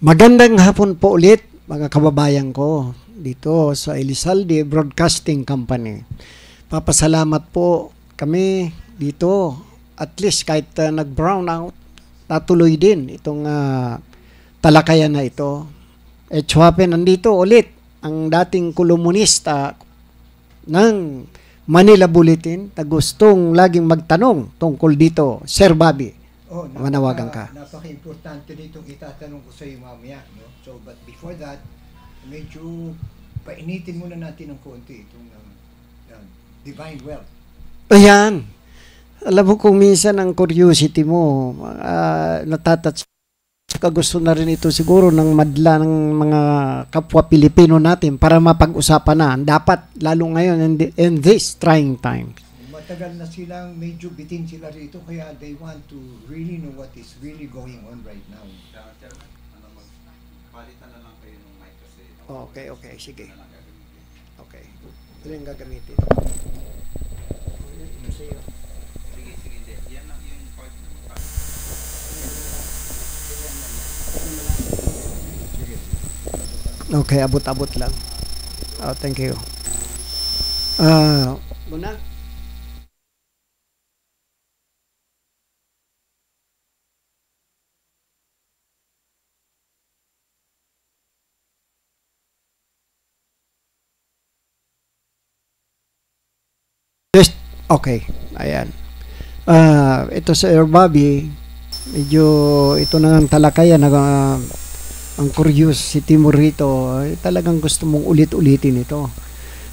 Magandang hapon po ulit mga kababayan ko dito sa Elizalde Broadcasting Company. Papasalamat po kami dito, at least kahit nag-brown out, natuloy din itong talakayan na ito. Chwapen, nandito ulit ang dating kolumnista ng Manila Bulletin na gustong laging magtanong tungkol dito, Sir Bobby. Manawagan ka. Napaka-importante nitong itatanong ko sa iyo mamaya, no? So, but before that, medyo painitin muna natin ng konti itong divine wealth. Ayan. Alam mo kung minsan ang curiosity mo, natatats ka, gusto na rin ito siguro ng madla ng mga kapwa Pilipino natin para mapag-usapan na. Dapat, lalo ngayon in this trying time. Matagal na silang medyo bitin sila rito, kaya they want to really know what is really going on right now. Palitan na lang kayo ng mic kasi. Okay, sige. Okay. Ito yung gagamitin. Sige, hindi. Yan lang yung part na Okay, abot-abot lang. Thank you. Muna? Okay, ayan. Ito sa Sir Bobby, medyo ito na ang talakayan na ang curiosity mo rito, talagang gusto mong ulit-ulitin ito.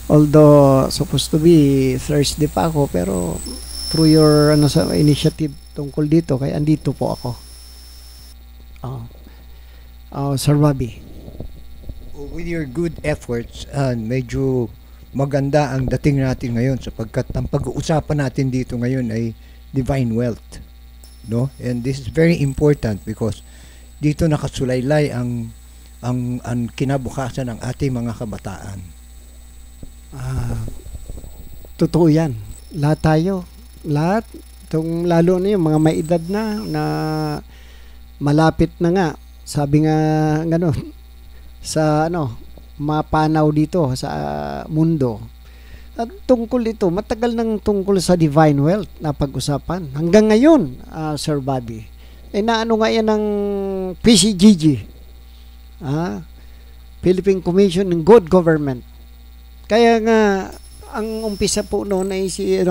Although supposed to be Thursday pa ako, pero through your sa initiative tungkol dito, kaya andito po ako. Sir Bobby. With your good efforts, medyo maganda ang dating natin ngayon sapagkat ang pag-uusapan natin dito ngayon ay divine wealth, no? And this is very important because dito nakasulaylay ang kinabukasan ng ating mga kabataan. Totoo yan. Lahat tayo. Lahat. Itong lalo na yung mga may edad na malapit na nga. Sabi nga gano'n, sa mapanaw dito sa mundo. At tungkol ito, matagal nang tungkol sa divine wealth na pag-usapan. Hanggang ngayon, Sir Bobby. Naano nga yan ng PCGG, Philippine Commission on Good Government. Kaya nga, ang umpisa po noon ay si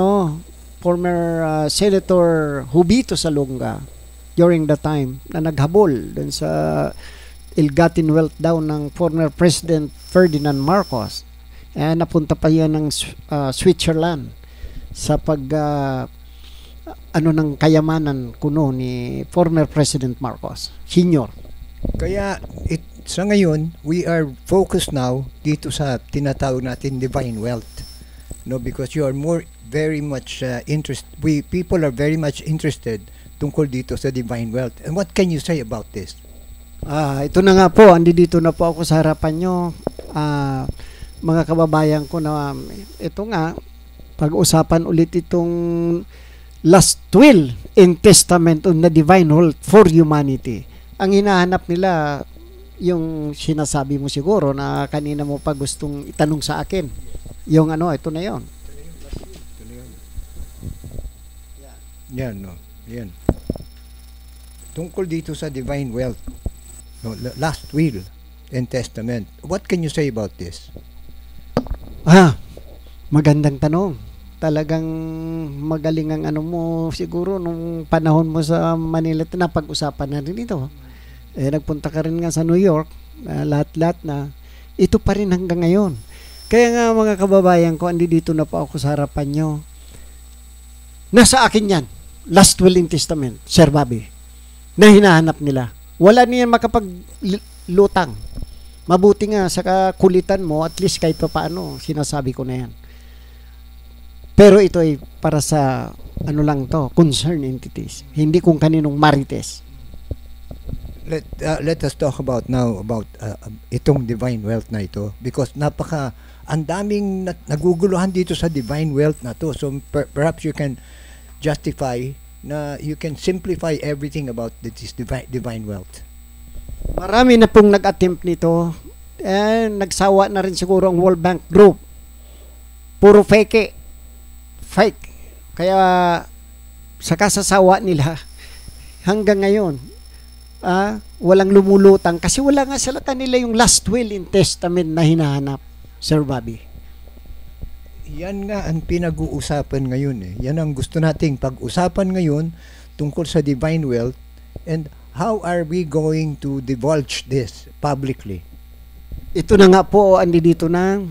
former Senator Hubito Salonga during the time na naghabol dun sa ill-gotten wealth daw ng former President Ferdinand Marcos. Napunta pa yan ng Switzerland sa ng kayamanan kuno ni former President Marcos Senior. Kaya sa ngayon, we are focused now dito sa tinatawag natin divine wealth. No, because you are very much people are very much interested tungkol dito sa divine wealth. And what can you say about this? Ito na nga po, dito na po ako sa harapan nyo, mga kababayan ko, na ito nga, pag-usapan ulit itong last will and testament on the divine wealth for humanity. Ang hinahanap nila, yung sinasabi mo siguro na kanina mo pa gustong itanong sa akin, yung ito na yon. Yan, no? Yan. Tungkol dito sa divine wealth, last will and testament. What can you say about this? Magandang tanong. Talagang magaling ang mo siguro nung panahon mo sa Manila, na pag-usapan na rin ito. Nagpunta ka rin nga sa New York, lahat-lahat na. Ito pa rin hanggang ngayon. Kaya nga mga kababayan ko, dito na po ako sa harapan nyo. Nasa akin yan. Last will and testament, Sir Bobby, na hinahanap nila. Wala niyan makapaglutang. Mabuti nga sa kakulitan mo, at least kahit pa paano, sinasabi ko na yan. Pero ito ay para sa lang to, concerned entities. Hindi kung kaninong marites. Let us talk about itong divine wealth na ito, because ang daming naguguluhan dito sa divine wealth na to. So perhaps you can justify na you can simplify everything about this divine wealth. Marami na pong nag-attempt nito. Nagsawa na rin siguro ang World Bank Group. Puro fake. Kaya sa kasasawa nila hanggang ngayon, walang lumulutang kasi wala nga sila kanila yung last will and testament na hinahanap, Sir Bobby. Yan nga ang pinag-uusapan ngayon eh. Yan ang gusto nating pag-usapan ngayon tungkol sa divine wealth, and how are we going to divulge this publicly? Ito na nga po, andi dito na.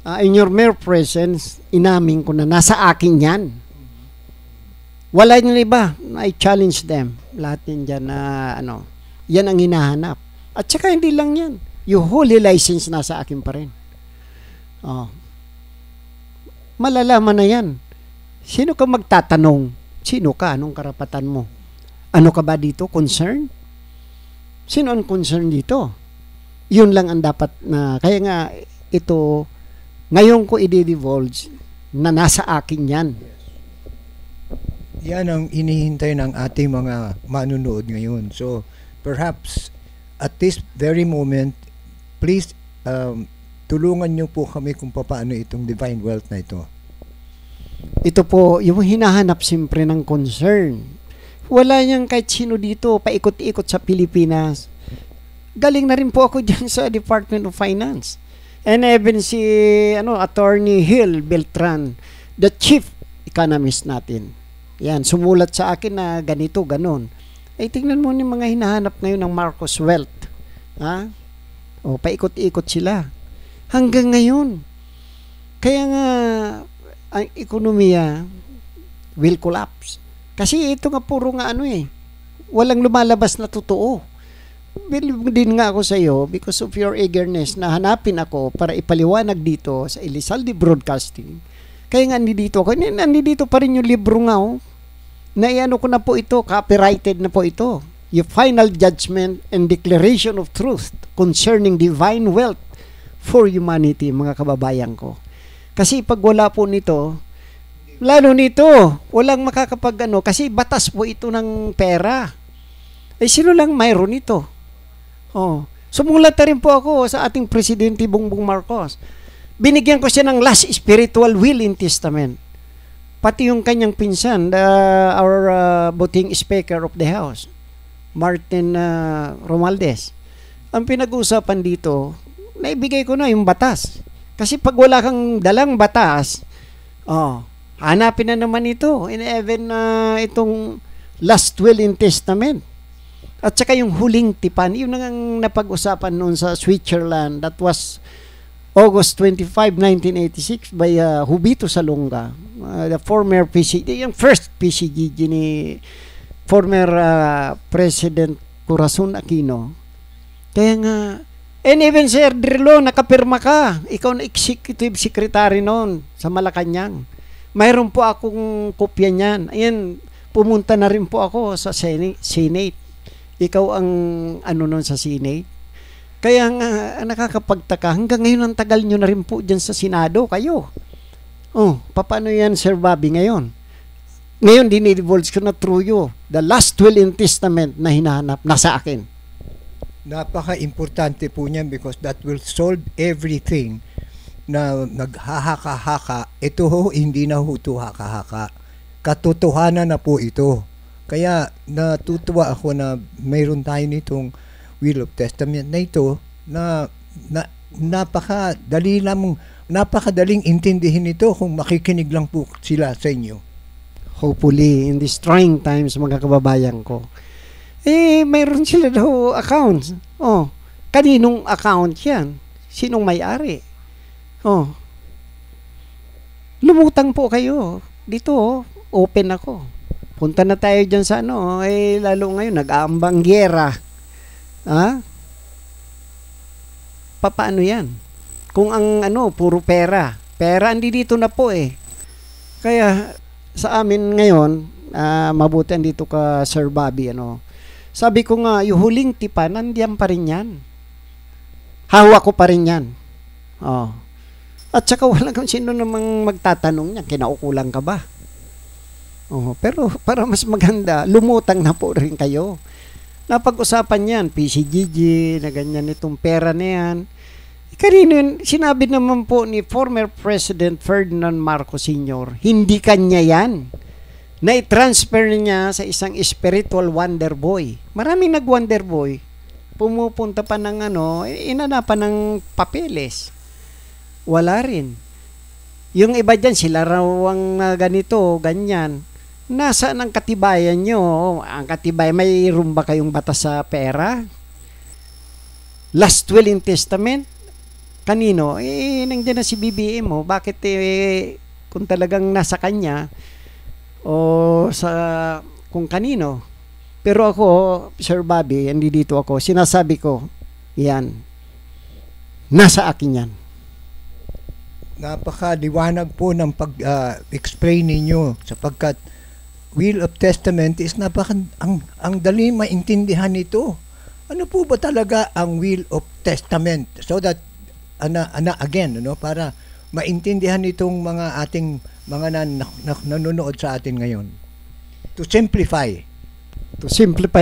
In your mere presence, inamin ko na nasa akin yan. Wala nyo iba. I challenge them. Lahat din dyan na yan ang hinahanap. At saka hindi lang yan. Yung holy license nasa akin pa rin. Malalaman na yan. Sino ka magtatanong? Sino ka? Anong karapatan mo? Ano ka ba dito? Concern? Sino ang concern dito? Yun lang ang dapat na, kaya nga ito, ngayon ko i-divulge na nasa akin yan. Yan ang inihintay ng ating mga manunood ngayon. So, perhaps, at this very moment, please, tulungan nyo po kami kung paano itong divine wealth na ito. Ito po, yung hinahanap siyempre ng concern. Wala niyang kahit sino dito, paikot-ikot sa Pilipinas. Galing na rin po ako dyan sa Department of Finance. And even si Attorney Hill Beltran, the chief economist natin. Yan, sumulat sa akin na ganito, ganon. Ay, tingnan mo yung mga hinahanap ngayon ng Marcos Wealth. Paikot-ikot sila. Hanggang ngayon. Kaya nga, ang ekonomiya will collapse. Kasi ito nga puro nga walang lumalabas na totoo. Believe din nga ako sa iyo because of your eagerness na hanapin ako para ipaliwanag dito sa Elizalde Broadcasting. Kaya nga nandito ako. Nandito pa rin yung libro nga na ko na po ito, copyrighted na po ito. Yung Final Judgment and Declaration of Truth concerning Divine Wealth for Humanity, mga kababayan ko. Kasi pag wala po nito, lalo nito, walang makakapag kasi batas po ito ng pera. Sino lang mayroon ito? Sumulat na rin po ako sa ating Presidente Bongbong Marcos. Binigyan ko siya ng last spiritual will and testament. Pati yung kanyang pinsan, our voting speaker of the House, Martin Romualdez. Ang pinag-uusapan dito, naibigay ko na yung batas. Kasi pag wala kang dalang batas, hanapin na naman ito. And even itong last will and testament. At saka yung huling tipan, yun ang napag-usapan noon sa Switzerland. That was August 25, 1986 by Hubito Salonga, the former PCG, yung first PCGG ni former President Corazon Aquino. Kaya nga, and even Sir Dirlo, nakapirma ka. Ikaw na executive secretary noon sa Malacanang. Mayroon po akong kopya niyan. Ayan, pumunta na rin po ako sa Senate. Ikaw ang noon sa Senate. Kaya nga, nakakapagtaka, hanggang ngayon ang tagal nyo na rin po dyan sa Senado, kayo. Paano yan, Sir Bobby, ngayon? Ngayon, dinidivulge ko na through you. The last will and testament na hinahanap, nasa akin. Napaka-importante po niyan because that will solve everything na naghahaka-haka. Ito hindi na ito haka-haka. Katotohanan na po ito. Kaya natutuwa ako na mayroon tayo nitong Will of Testament na ito na napakadaling intindihin ito kung makikinig lang po sila sa inyo. Hopefully, in these trying times, mga kababayan ko, mayroon sila daw accounts. Kaninong account yan? Sinong may-ari? Lumutang po kayo. Dito, open ako. Punta na tayo dyan sa lalo ngayon, nag-aambang gyera. Paano yan? Kung ang puro pera. Pera, hindi dito na po Kaya, sa amin ngayon, mabuti dito ka, Sir Bobby, sabi ko nga, yung huling tipan, nandiyan pa rin yan. Hawak ko pa rin yan. At saka wala kang sino namang magtatanong niya, kinaukulang ka ba? Pero para mas maganda, lumutang na po rin kayo. Napag-usapan yan, PCGG, na ganyan itong pera na yan. Kanino yun, sinabi naman po ni former President Ferdinand Marcos Sr., hindi kanya yan. Na-transfer niya sa isang spiritual wonder boy. Maraming nag-wonder boy. Pumupunta pa ng inanapan ng papeles. Wala rin. Yung iba dyan, sila raw ang ganito, ganyan. Nasaan ang katibayan nyo? Ang katibayan, mayroon ba kayong batas sa pera? Last will and testament? Kanino? Nandiyan na si BBM mo. Bakit kung talagang nasa kanya o sa kung kanino? Pero ako, Sir Bobby, hindi dito ako, sinasabi ko, yan, nasa akin yan. Napakaliwanag po ng pag-explain ninyo sapagkat Will of Testament is ang dali maintindihan nito. Ano po ba talaga ang Will of Testament? So that again, para maintindihan nitong mga ating mga nanonood sa atin ngayon. To simplify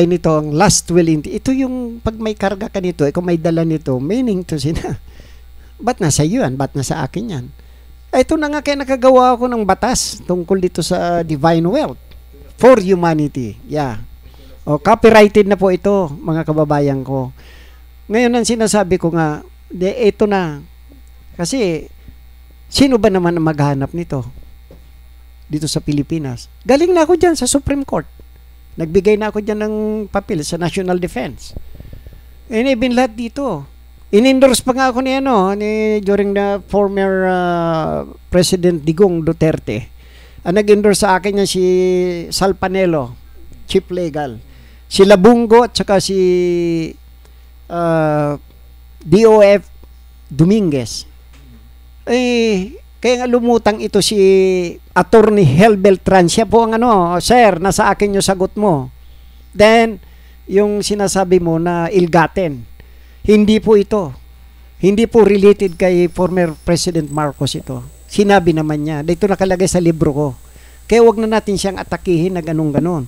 nito ang last will. Ito yung pag may karga ka nito, kung may dala nito, meaning to sina. Ba't nasa iyo yan? Ba't nasa akin yan? Ito na nga kaya nakagawa ako ng batas tungkol dito sa divine wealth for humanity. Yeah. Copyrighted na po ito, mga kababayan ko. Ngayon ang sinasabi ko nga, ito na. Kasi, sino ba naman ang maghanap nito? Dito sa Pilipinas. Galing na ako dyan sa Supreme Court. Nagbigay na ako dyan ng papel sa National Defense. And even lahat dito. In-endorse pa nga ako during the former President Digong Duterte. Ang nag-endorse sa akin yan si Sal Panelo, Chief Legal. Si Labungo at saka si DOF Dominguez. Kaya nga lumutang ito si Attorney Hel Beltran. Siya po ang sir, nasa akin yung sagot mo. Then, yung sinasabi mo na Ilgaten, hindi po ito. Hindi po related kay former President Marcos ito. Sinabi naman niya. Dito nakalagay sa libro ko. Kaya wag na natin siyang atakihin na ganun-ganon.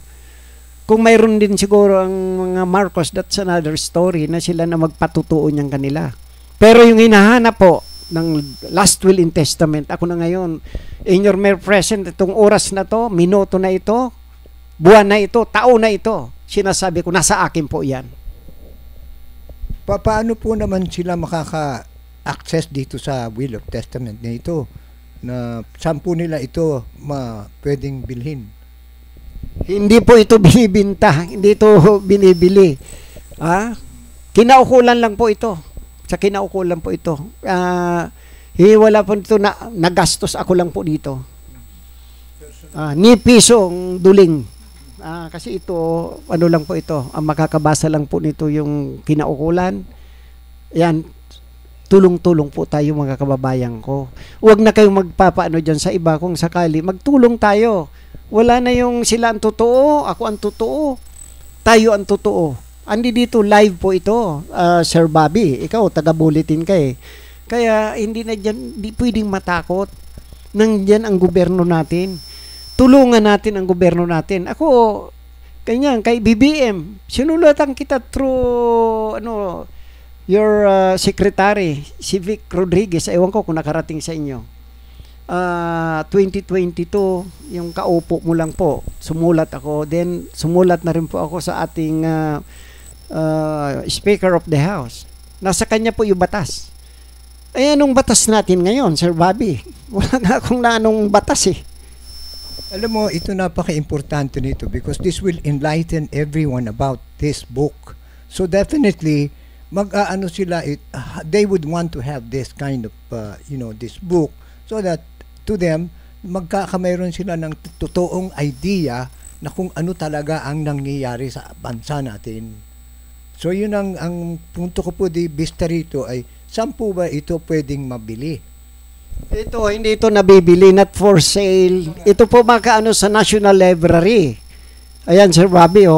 Kung mayroon din siguro ang mga Marcos, that's another story na sila na magpatutuo niyang kanila. Pero yung hinahanap po ng last will and testament, ako na ngayon, in your mere present, itong oras na to, minuto na ito, buwan na ito, taon na ito, sinasabi ko, nasa akin po yan. Paano po naman sila makaka-access dito sa Will of Testament na ito? Na saan po nila ito pwedeng bilhin? Hindi po ito binibinta, hindi ito binibili. Kinaukulan lang po ito. Sa kinaukulan po ito. Wala po ito nagastos ako lang po dito. Ni pisong duling. Kasi ito, lang po ito. Ang makakabasa lang po nito yung kinaukulan. Yan, tulong-tulong po tayo mga kababayan ko. Huwag na kayong magpapaano dyan sa iba kung sakali. Magtulong tayo. Wala na yung sila ang totoo, ako ang totoo, tayo ang totoo. Andi dito, live po ito, Sir Bobby. Ikaw, taga-bulletin ka eh. Kaya hindi na dyan, di pwedeng matakot. Nandyan ang gobyerno natin. Tulungan natin ang gobyerno natin. Ako, ganyan, kay BBM, sinulatan kita through, your secretary, si Vic Rodriguez. Ewan ko kung nakarating sa inyo. 2022, yung kaupo mo lang po, sumulat ako. Then, sumulat na rin po ako sa ating Speaker of the House. Nasa kanya po yung batas. Anong batas natin ngayon, Sir Bobby? Wala na akong anong batas eh. Alam mo, ito napaka-importante nito because this will enlighten everyone about this book. So definitely, they would want to have this kind of, this book so that to them, magkakamayroon sila ng totoong idea na kung ano talaga ang nangyayari sa bansa natin. So yun ang punto ko po di vista rito ay saan po ba ito pwedeng mabili? Ito, hindi ito nabibili, not for sale. Ito po sa National Library. Ayan, Sir Bobby,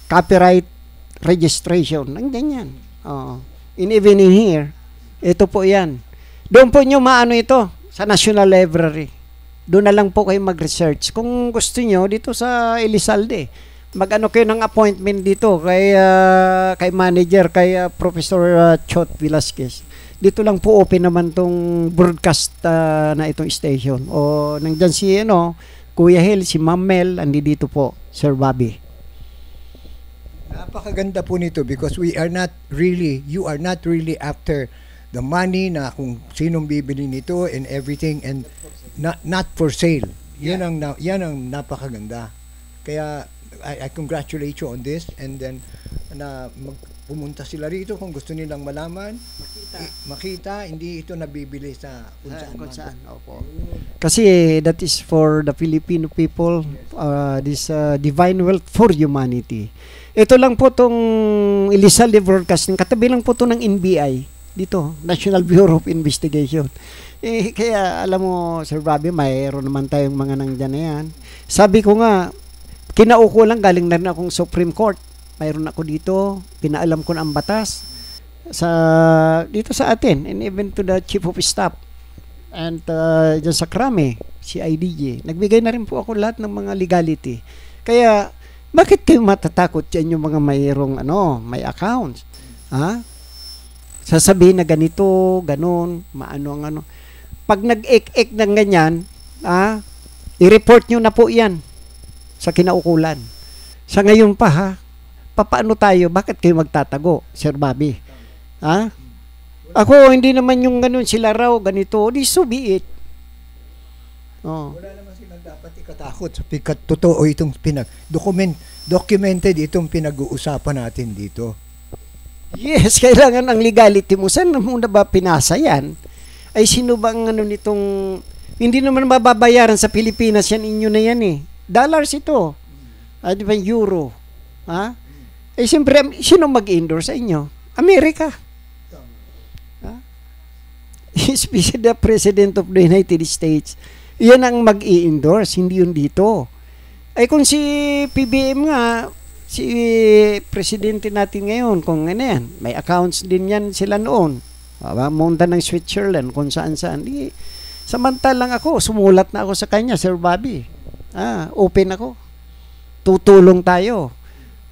copyright registration. Nandiyan yan. Even in here, ito po yan. Doon po nyo maano ito sa National Library. Doon na lang po kayo mag-research. Kung gusto nyo, dito sa Elizalde, mag-ano kayo ng appointment dito kay manager, kay Professor Chot Velasquez. Dito lang po open naman tong broadcast na itong station. O nandyan si Kuya Hil, si Ma'am Mel, andi dito po, Sir Bobby. Napakaganda po nito because you are not really after the money na kung sinong bibili nito and everything, and not for sale. Yan ang napakaganda. Kaya I congratulate you on this, and then pumunta sila rito kung gusto nilang malaman, makita, hindi ito nabibili sa kung saan. Opo. Kasi that is for the Filipino people, this divine wealth for humanity. Ito lang po tong Elizalde Broadcasting, katabi lang po to ng NBI dito, National Bureau of Investigation. Kaya alam mo, Sir Bobby, mayroon naman tayong mga nandyan na yan. Sabi ko nga, kinauko lang, galing na rin akong Supreme Court. Mayroon ako dito, pinaalam ko na ang batas dito sa atin, and even to the Chief of Staff and dyan sa Krame, si IDJ. Nagbigay na rin po ako lahat ng mga legality. Kaya, bakit kayo matatakot dyan yung mga mayroong may accounts? Ha? Sasabihin na ganito, ganon, maano. Pag nag-ek-ek ng ganyan, i-report nyo na po yan sa kinaukulan. Sa ngayon pa, paano tayo? Bakit kayo magtatago, Sir Bobby? Ha? Ako, hindi naman yung ganun, sila raw, ganito, di so be it. Oh. Wala naman silang dapat ikatakot sapagkat totoo itong documented itong pinag-uusapan natin dito. Yes, kailangan ang legality mo. Saan mo na ba pinasa yan? Ay sino bang nitong, hindi naman mababayaran sa Pilipinas yan, inyo na yan eh. Dollars ito. Di ba euro? Ha? Siyempre, sino mag-endorse sa inyo? Amerika. Especially the President of the United States. Yan ang mag-i-endorse, hindi yun dito. Kung si PBM nga, si presidente natin ngayon, kung yan, may accounts din yan sila noon. Munta ng Switzerland, kung saan-saan. Samantalang ako, sumulat na ako sa kanya, Sir Bobby. Open ako. Tutulong tayo.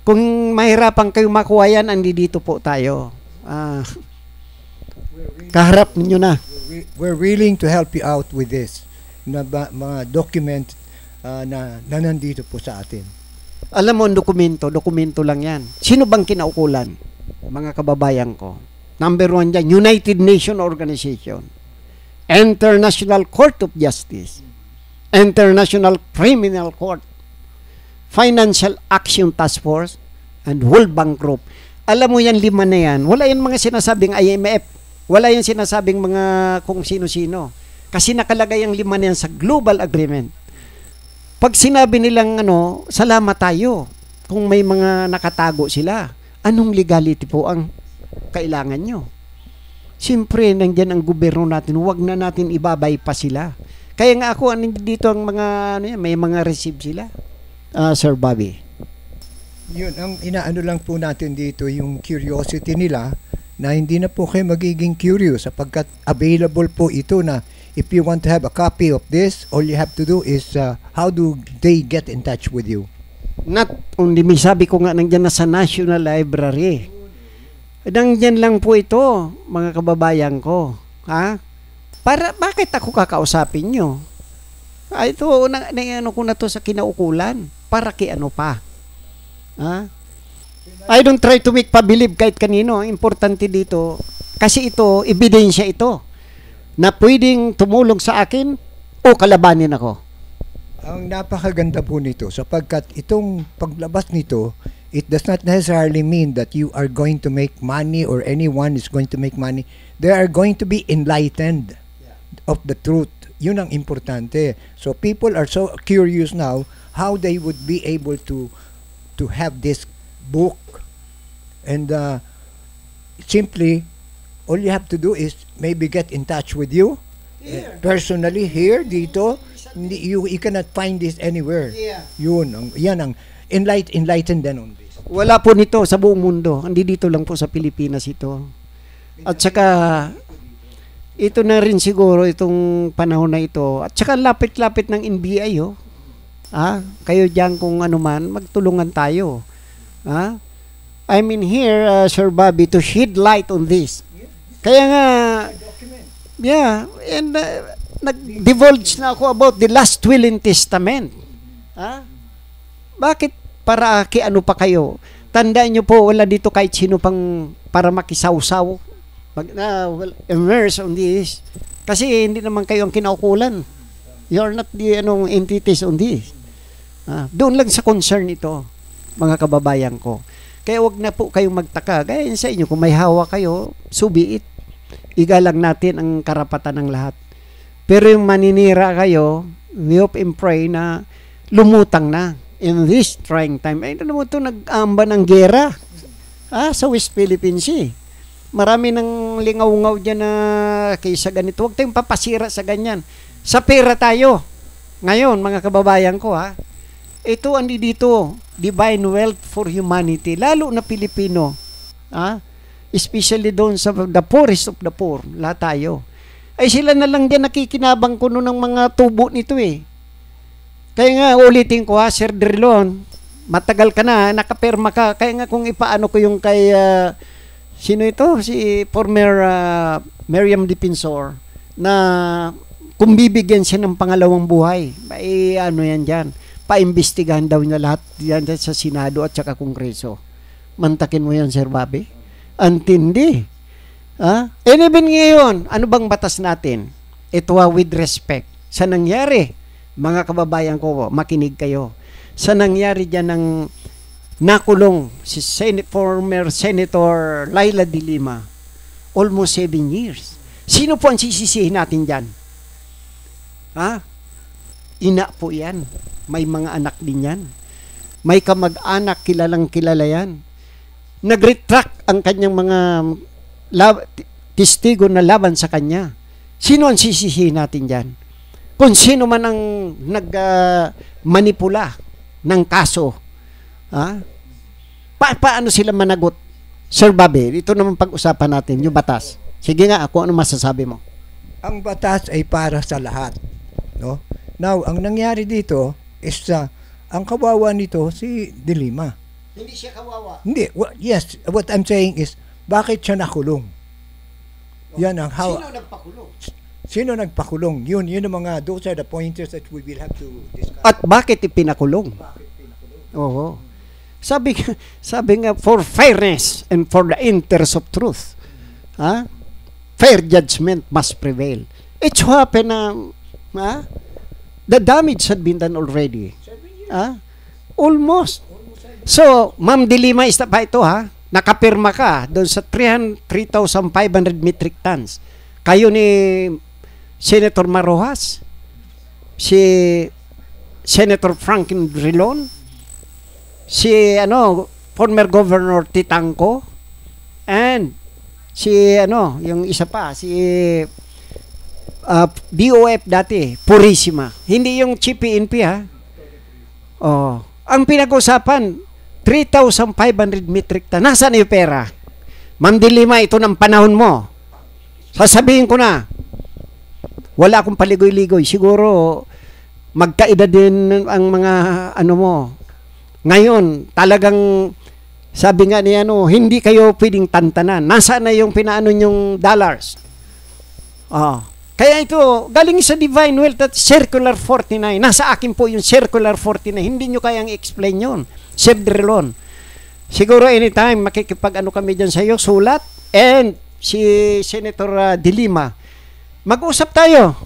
Kung mahirapan kayo makuha yan, andi dito po tayo. Kaharap ninyo na. We're willing to help you out with this. Mga document na nandito po sa atin. Alam mo, dokumento lang yan. Sino bang kinaukulan? Mga kababayan ko. Number 1 dyan, United Nations Organization, International Court of Justice, International Criminal Court, Financial Action Task Force, and World Bank Group. Alam mo yan, 5 na yan. Wala yan mga sinasabing IMF. Wala yan sinasabing mga kung sino-sino. Kasi nakalagay ang 5 na yan sa Global Agreement. Pag sinabi nilang salamat tayo kung may mga nakatago sila, anong legality po ang kailangan nyo? Siyempre, nandyan ang gobyerno natin, huwag na natin ibabay pa sila. Kaya nga ako, dito ang mga, may mga receive sila. Sir Bobby. Yun, ang inaano lang po natin dito, yung curiosity nila, na hindi na po kayo magiging curious sapagkat available po ito na if you want to have a copy of this, all you have to do is how do they get in touch with you? Not only, sabi ko nga nandiyan na sa National Library. Nandiyan lang po ito, mga kababayan ko. Bakit ako kakausapin nyo? Ito, ano ko na to sa kinaukulan. Para kay ano pa? I don't try to make pa-believe kahit kanino. Importante dito, kasi ito, ebidensya ito, na pwedeng tumulong sa akin o kalabanin ako. Ang napakaganda po nito sapagkat itong paglabas nito, it does not necessarily mean that you are going to make money or anyone is going to make money. They are going to be enlightened of the truth. Yun ang importante. So people are so curious now how they would be able to have this book, and simply all you have to do is maybe get in touch with you personally here dito. You cannot find this anywhere. Yan ang enlightened then on this. Wala po nito sa buong mundo. Hindi dito lang po sa Pilipinas ito. At saka ito na rin siguro itong panahon na ito. At saka lapit-lapit ng NBI Kayo diyan kung ano man, magtulungan tayo. I'm in here, Sir Bobby, to shed light on this. Kaya nga, yeah, and nag-divulge na ako about the last will and testament. Bakit para ano pa kayo? Tandaan nyo po, wala dito kahit sino pang para makisawsaw. Immerse on this. Kasi hindi naman kayo ang kinaukulan. You're not the entities on this. Doon lang sa concern ito, mga kababayan ko. Kaya wag na po kayong magtaka. Gaya sa inyo, kung may hawa kayo, so be it. Igalang natin ang karapatan ng lahat. Pero yung maninira kayo, we hope and pray na lumutang na in this trying time. Ay, alam mo ito, nag-amba ng gera sa West Philippines Sea. Marami ng lingaw-ngaw dyan na kaysa ganito. Huwag tayong papasira sa ganyan. Sa pera tayo. Ngayon, mga kababayan ko, ito andi dito, divine wealth for humanity, lalo na Pilipino. Especially doon sa the poorest of the poor, lahat tayo. Ay sila na lang din nakikinabang kuno ng mga tubo nito eh. Kaya nga ulitin ko Sir Drilon, matagal ka na, nakaperma ka. Kaya nga kung ipaano ko yung kay sino ito? Si former Miriam Defensor na kung bibigyan siya ng pangalawang buhay, ano yan dyan, paimbestigahan daw niya lahat yan sa Senado at saka Kongreso. Mantakin mo yan, Sir Bobby. Antindi. And even ngayon, ano bang batas natin? Ito with respect. Sa nangyari, mga kababayan ko, makinig kayo. Sa nangyari dyan ng nakulong si former Senator Laila de Lima, almost 7 years. Sino po ang sisisihin natin dyan? Ina po yan. May mga anak din yan. May kamag-anak, kilalang kilala yan. Nag-retract ang kanyang mga testigo na laban sa kanya. Sino ang sisisihin natin dyan? Kung sino man ang nag-manipula ng kaso, paano sila managot? Sir Bobby, ito naman pag-usapan natin, yung batas. Sige nga, ako ano masasabi mo? Ang batas ay para sa lahat. No? Now, ang nangyari dito is ang kawawa nito si De Lima. Hindi siya kawawa. Hindi. Yes, what I'm saying is, bakit siya nakulong? Yan ang Sino nagpakulong? Sino nagpakulong? Yun ang mga, those are the pointers that we will have to discuss. At bakit ipinakulong? Oo. Sabi nga, for fairness and for the interest of truth, fair judgment must prevail. It so happened na, the damage had been done already. Almost. So, Ma'am De Lima, isa pa ito nakapirma ka doon sa 3,500 metric tons. Kayo ni Senator Marojas, si Senator Franklin Drilon, si former Governor Titanco, and si yung isa pa, si DOF dati, Purisima. Hindi yung Chief PNP ang pinag-usapan 3,500 metric ton. Nasaan yung pera? Ma'am De Lima, ito ng panahon mo. Sasabihin ko na, wala akong paligoy-ligoy. Siguro, magkaedad din ang mga mo. Ngayon, talagang, sabi nga ni hindi kayo pwedeng tantanan. Nasaan na yung pinaano yung dollars? Kaya ito, galing sa Divine Wealth at Circular 49. Nasa akin po yung Circular 49. Hindi nyo kayang explain yun. Sir Drilon. Siguro anytime, makikipag kami dyan sa iyo, sulat. And si Senator De Lima. Mag-usap tayo.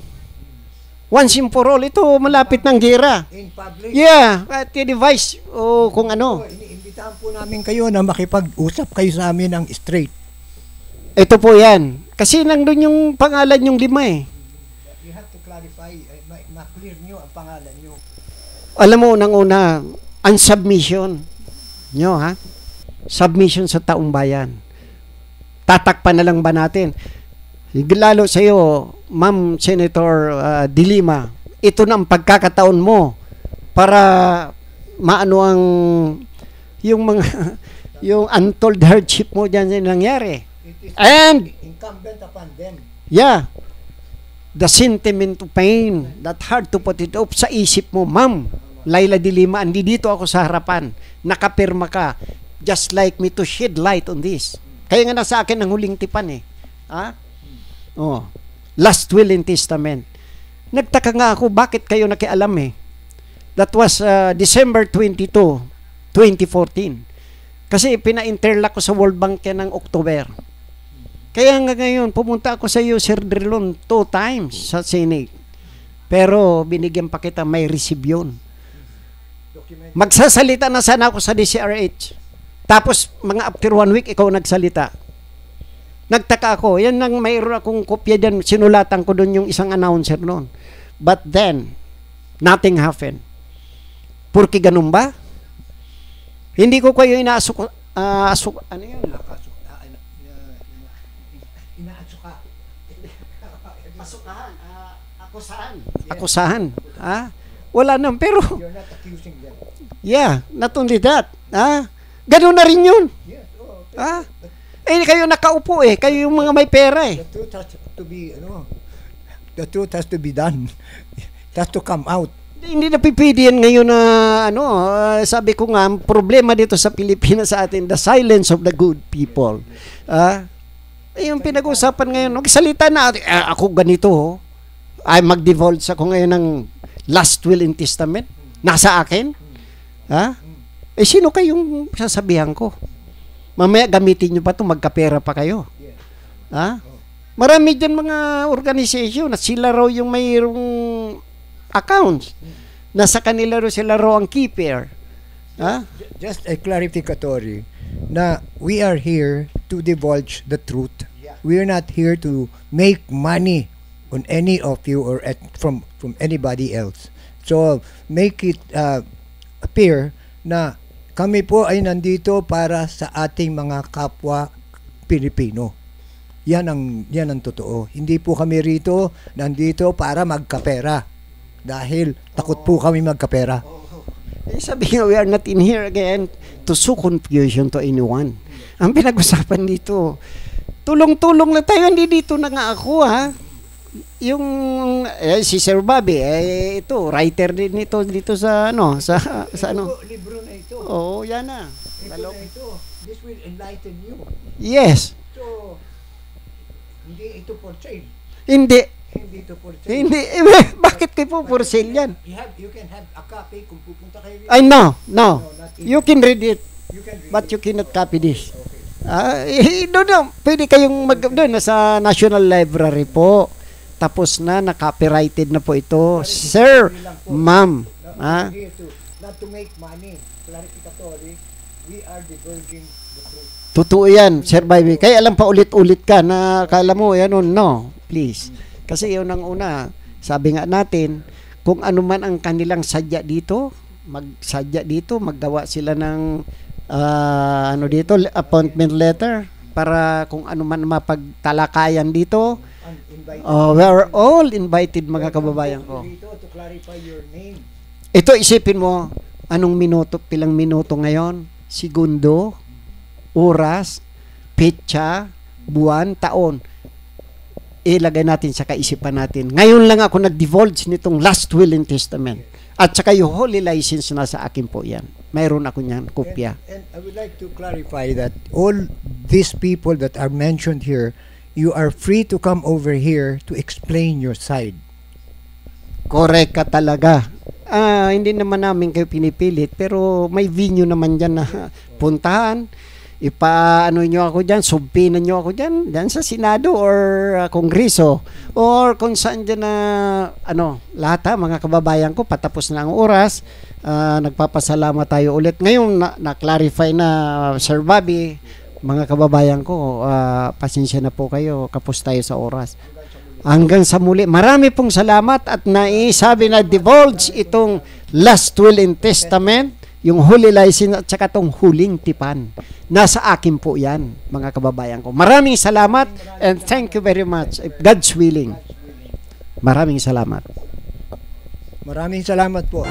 Once and for all. Ito, malapit ng gira. In public? Yeah. At i-device o kung ano. Iniimbitahan po namin kayo na makipag-usap kayo sa amin ng straight. Ito po yan. Kasi nandun yung pangalan yung 5 You have to clarify, ma-clear nyo ang pangalan nyo. Alam mo, unang-una, ang submission nyo, submission sa taong bayan. Tatakpan na lang ba natin? Lalo sa iyo, Ma'am Senator De Lima, ito na ang pagkakataon mo para maano ang yung mga yung untold hardship mo diyan sa nangyari. And incumbent upon them. Yeah. The sentiment of pain that hard to put it up sa isip mo, ma'am. Laila de Lima, andi dito ako sa harapan. Nakapirma ka. Just like me to shed light on this. Kaya nga nasa akin ang huling tipan eh. Ha? Oh. Last will and testament. Nagtaka nga ako, bakit kayo nakialam eh? That was December 22, 2014. Kasi pina-interlock ko sa World Bank yan ng October. Kaya nga ngayon, pumunta ako sa iyo, Sir Drilon, 2 times sa Senate. Pero binigyan pa kita, may receive yun. Magsasalita na sana ako sa DCRH. Tapos, mga after 1 week, ikaw nagsalita. Nagtaka ako. Yan nang mayroon akong kopya dyan. Sinulatan ko doon yung isang announcer noon. But then, nothing happened. Porque ganun ba? Hindi ko kayo inaasok... ano yun? Inaasuka. Asukahan. Akusahan. Akusahan. Wala naman. Pero... You're not accusing them. Yeah, not only that. Ganun na rin yun. Yes. Kayo nakaupo eh. Kayo yung mga may pera eh. The truth has to be, the truth has to be done. It has to come out. Hindi napipili yan ngayon na, sabi ko nga, ang problema dito sa Pilipinas sa atin, the silence of the good people. Yung pinag-usapan ngayon, magsalita na, ako ganito, ay mag-divulge ako ngayon ng last will and testament. Nasa akin. Sino kayong sasabihan ko? Mamaya gamitin nyo pa ito, magkapera pa kayo. Marami dyan mga organization na sila raw yung mayroong accounts. Nasa kanila raw sila raw ang keeper. Just a clarificatory na we are here to divulge the truth. We are not here to make money on any of you or from anybody else. So make it appear na kami po ay nandito para sa ating mga kapwa Pilipino. Yan ang totoo. Hindi po kami rito nandito para magkapera. Dahil takot po kami magkapera. Sabi nga, we are not in here again to sow confusion to anyone. Ang pinag-usapan dito, tulong-tulong na tayo. Hindi dito na nga ako yung si Sir Bobby ito writer din ito dito sa Libro na ito. Oo, yan na. Libro na ito. This will enlighten you. Yes. So hindi ito for sale. Hindi Hindi ito for sale. Hindi. Bakit kayo po for sale yan? You can have a copy kung pupunta kayo. I know. No. You can read it. You can read But it. you cannot copy this. Okay. No. Pwede kayong doon sa National Library po. Tapos na, na-copyrighted na po ito. Sir, ma'am. Not to make money. Clarificatory. We are divulging the truth. Totoo yan, Sir Bobby. Kaya alam pa ulit-ulit ka na kala mo, no, please. Kasi yun ang una, sabi nga natin, kung ano man ang kanilang sadya dito, maggawa sila ng appointment letter para kung ano man mapagtalakayan dito. We're all invited, mga kababayan ko. To clarify your name. Ito, isipin mo, anong minuto, pilang minuto ngayon? Segundo, oras, petsa, buwan, taon. Ilagay natin sa kaisipan natin. Ngayon lang ako nag-divulge nitong last will and testament. At saka yung holy license na sa akin po yan. Mayroon ako niyan, kopya. And I would like to clarify that all these people that are mentioned here, you are free to come over here to explain your side. Correct ka talaga. Hindi naman namin kayo pinipilit, pero may venue naman dyan na puntahan. Ipaano nyo ako dyan, subpinan nyo ako dyan sa Senado or Kongreso. Or kung saan dyan na, lahat mga kababayan ko, patapos na ang oras. Nagpapasalamat tayo ulit. Ngayon, na-clarify na, Sir Bobby, mga kababayan ko, pasensya na po kayo, kapos tayo sa oras. Hanggang sa muli. Marami pong salamat at naisabi na divulge itong last will and testament, yung holy license at saka itong huling tipan. Nasa akin po yan, mga kababayan ko. Maraming salamat and thank you very much. God's willing. Maraming salamat. Maraming salamat po.